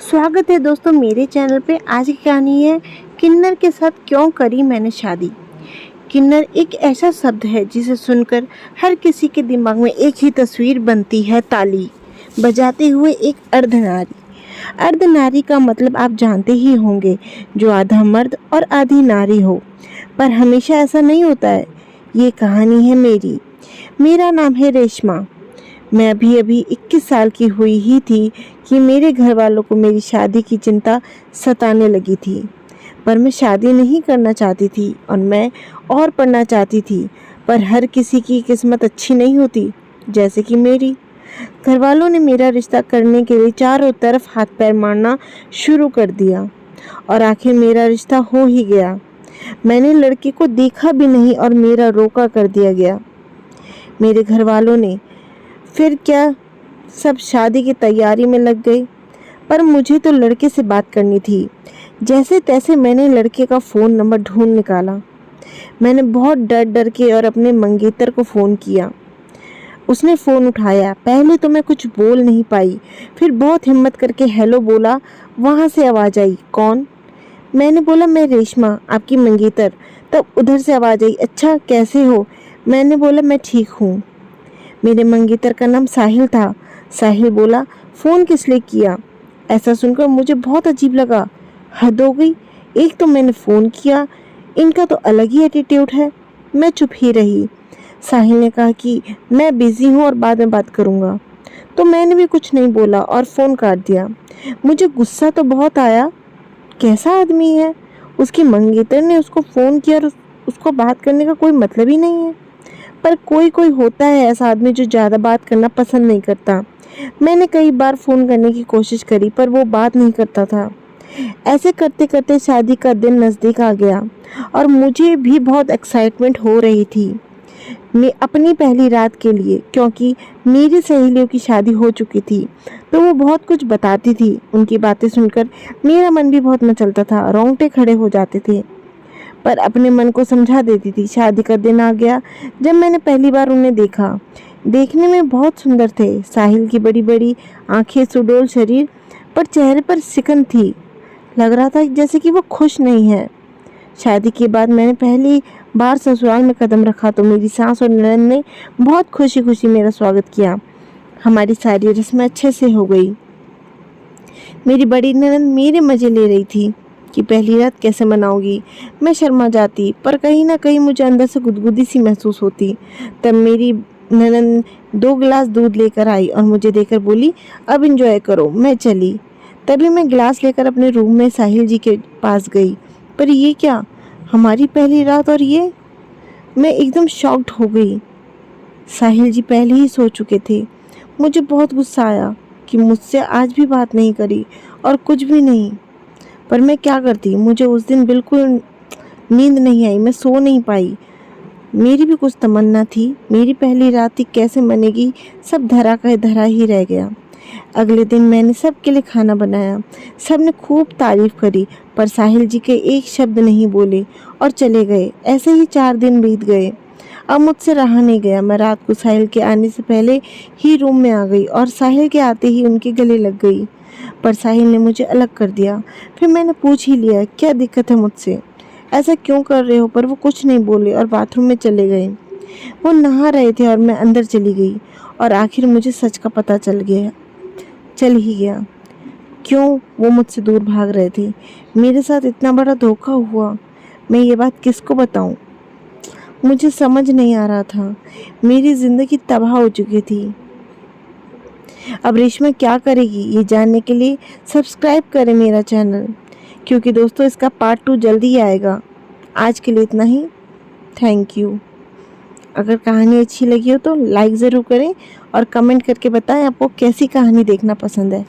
स्वागत है दोस्तों मेरे चैनल पे। आज की कहानी है किन्नर के साथ क्यों करी मैंने शादी। किन्नर एक ऐसा शब्द है जिसे सुनकर हर किसी के दिमाग में एक ही तस्वीर बनती है, ताली बजाते हुए एक अर्धनारी। अर्धनारी का मतलब आप जानते ही होंगे, जो आधा मर्द और आधी नारी हो। पर हमेशा ऐसा नहीं होता है। ये कहानी है मेरी। मेरा नाम है रेशमा। मैं अभी 21 साल की हुई ही थी कि मेरे घर वालों को मेरी शादी की चिंता सताने लगी थी। पर मैं शादी नहीं करना चाहती थी और मैं और पढ़ना चाहती थी। पर हर किसी की किस्मत अच्छी नहीं होती, जैसे कि मेरी। घर वालों ने मेरा रिश्ता करने के लिए चारों तरफ हाथ पैर मारना शुरू कर दिया और आखिर मेरा रिश्ता हो ही गया। मैंने लड़के को देखा भी नहीं और मेरा रोका कर दिया गया। मेरे घर वालों ने फिर क्या, सब शादी की तैयारी में लग गए। पर मुझे तो लड़के से बात करनी थी। जैसे तैसे मैंने लड़के का फ़ोन नंबर ढूंढ निकाला। मैंने बहुत डर के और अपने मंगेतर को फ़ोन किया। उसने फ़ोन उठाया। पहले तो मैं कुछ बोल नहीं पाई, फिर बहुत हिम्मत करके हेलो बोला। वहाँ से आवाज़ आई, कौन? मैंने बोला, मैं रेशमा, आपकी मंगेतर। तब उधर से आवाज़ आई, अच्छा कैसे हो? मैंने बोला, मैं ठीक हूँ। मेरे मंगेतर का नाम साहिल था। साहिल बोला, फ़ोन किस लिए किया? ऐसा सुनकर मुझे बहुत अजीब लगा। हद हो गई, एक तो मैंने फ़ोन किया, इनका तो अलग ही एटीट्यूड है। मैं चुप ही रही। साहिल ने कहा कि मैं बिज़ी हूँ और बाद में बात करूँगा। तो मैंने भी कुछ नहीं बोला और फ़ोन काट दिया। मुझे गुस्सा तो बहुत आया। कैसा आदमी है? उसकी मंगेतर ने उसको फ़ोन किया और उसको बात करने का कोई मतलब ही नहीं है। पर कोई कोई होता है ऐसा आदमी जो ज़्यादा बात करना पसंद नहीं करता। मैंने कई बार फ़ोन करने की कोशिश करी पर वो बात नहीं करता था। ऐसे करते करते शादी का दिन नज़दीक आ गया और मुझे भी बहुत एक्साइटमेंट हो रही थी मैं अपनी पहली रात के लिए, क्योंकि मेरी सहेलियों की शादी हो चुकी थी। तो वो बहुत कुछ बताती थी। उनकी बातें सुनकर मेरा मन भी बहुत मचलता था, रोंगटे खड़े हो जाते थे। पर अपने मन को समझा देती थी। शादी का दिन आ गया जब मैंने पहली बार उन्हें देखा। देखने में बहुत सुंदर थे। साहिल की बड़ी बड़ी आंखें, सुडौल शरीर, पर चेहरे पर सिकन थी। लग रहा था जैसे कि वो खुश नहीं है। शादी के बाद मैंने पहली बार ससुराल में कदम रखा तो मेरी सास और ननद ने बहुत खुशी खुशी मेरा स्वागत किया। हमारी सारी रस्में अच्छे से हो गई। मेरी बड़ी ननद मेरे मज़े ले रही थी कि पहली रात कैसे मनाओगी। मैं शर्मा जाती, पर कहीं ना कहीं मुझे अंदर से गुदगुदी सी महसूस होती। तब मेरी ननद 2 गिलास दूध लेकर आई और मुझे देकर बोली, अब एंजॉय करो। मैं चली। तभी मैं गिलास लेकर अपने रूम में साहिल जी के पास गई। पर ये क्या, हमारी पहली रात और ये? मैं एकदम शॉक्ड हो गई। साहिल जी पहले ही सो चुके थे। मुझे बहुत गुस्सा आया कि मुझसे आज भी बात नहीं करी और कुछ भी नहीं। पर मैं क्या करती, मुझे उस दिन बिल्कुल नींद नहीं आई, मैं सो नहीं पाई। मेरी भी कुछ तमन्ना थी। मेरी पहली रात ही कैसे मनेगी, सब धरा का धरा ही रह गया। अगले दिन मैंने सबके लिए खाना बनाया। सब ने खूब तारीफ करी, पर साहिल जी के एक शब्द नहीं बोले और चले गए। ऐसे ही 4 दिन बीत गए। अब मुझसे रहा नहीं गया। मैं रात को साहिल के आने से पहले ही रूम में आ गई और साहिल के आते ही उनके गले लग गई। पर साहिल ने मुझे अलग कर दिया। फिर मैंने पूछ ही लिया, क्या दिक्कत है मुझसे, ऐसा क्यों कर रहे हो? पर वो कुछ नहीं बोले और बाथरूम में चले गए। वो नहा रहे थे और मैं अंदर चली गई और आखिर मुझे सच का पता चल ही गया। क्यों वो मुझसे दूर भाग रहे थे। मेरे साथ इतना बड़ा धोखा हुआ। मैं ये बात किसको बताऊं? मुझे समझ नहीं आ रहा था। मेरी ज़िंदगी तबाह हो चुकी थी। अब रेशमा क्या करेगी, ये जानने के लिए सब्सक्राइब करें मेरा चैनल, क्योंकि दोस्तों इसका पार्ट 2 जल्दी ही आएगा। आज के लिए इतना ही। Thank you. अगर कहानी अच्छी लगी हो तो लाइक ज़रूर करें और कमेंट करके बताएं आपको कैसी कहानी देखना पसंद है।